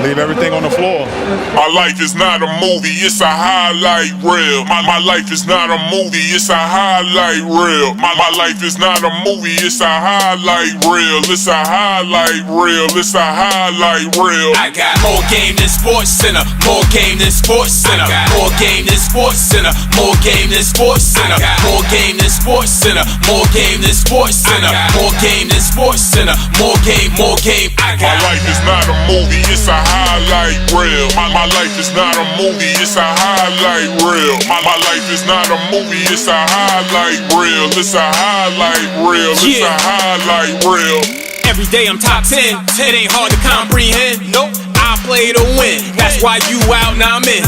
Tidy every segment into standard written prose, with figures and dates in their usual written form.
Leave everything on the floor. My life is not a movie, it's a highlight reel. My life is not a movie, it's a highlight reel. My life is not a movie, it's a highlight reel. It's a highlight reel, it's a highlight reel. I got more game than Sports Center, more game than Sports Center, more game than Sports Center, more game than Sports Center, more game than Sports Center, more game than Sports Center, more game than Sports Center, more game, more game. My life is not a movie, it's a highlight reel. My life is not a movie, it's a highlight reel. My life is not a movie, it's a highlight reel. It's a highlight reel, it's a highlight reel. Every day I'm top 10, it ain't hard to comprehend. Nope, I play to win, that's why you out, now I'm in.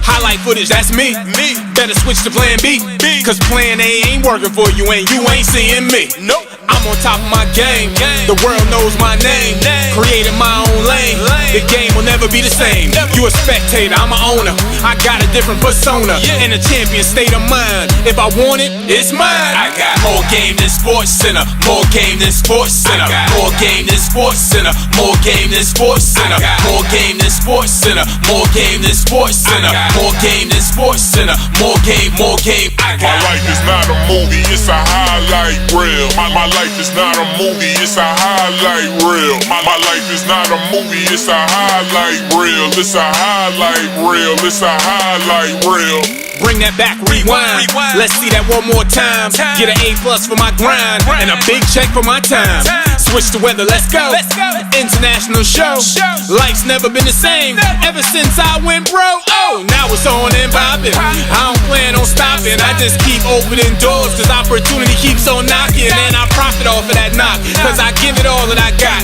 Highlight footage, that's me. Better switch to plan B, cause plan A ain't working for you and you ain't seeing me. Nope, I'm on top of my game, the world knows my name. Created my own lane, the game will never be the same. You a spectator, I'm an owner, I got a different persona. In a champion state of mind, if I want it, it's mine. I got more game than Sports Center, more game than Sports Center, more game than Sports Center, more game than Sports Center, more game than Sports Center, more game than Sports Center, more game than Sports Center, more game, more game. My life is not a movie, it's a highlight reel. My life is not a movie, it's a highlight reel. My life is not a movie, it's a highlight reel. It's a highlight reel, it's a highlight reel. Bring that back, rewind. Let's see that one more time. Get an A+ for my grind and a big check for my time. Switch the weather, let's go. International show. Life's never been the same ever since I went broke. Oh, now it's on and poppin'. I don't plan on stopping. I just keep opening doors, cause opportunity keeps on knocking. And I profit off of that knock, cause I give it all that I got.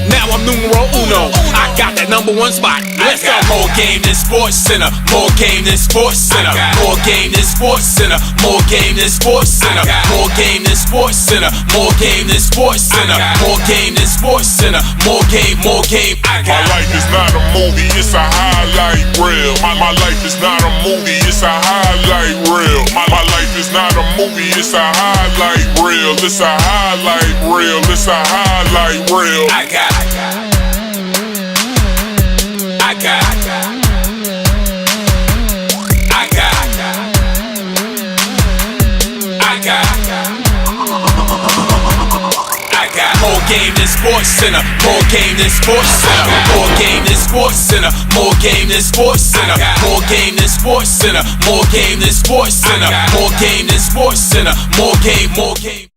Now I'm numero uno, I got that #1 spot. Let's go. More game than Sports Center, more game than Sports Center, more game than Sports Center, more game than Sports Center, more game than Sports Center, more game than Sports Center, more game than Sports Center, more game, more game. My life is not a movie, it's a highlight reel. My life is not a movie, it's a highlight reel. My life is not a movie, it's a highlight reel. It's a highlight reel, it's a highlight reel. I got more game than Sports Center, more game than Sports Center, more game than Sports Center, more game than Sports Center, more game than Sports Center, more game than Sports Center, more game than Sports Center, more game, more game.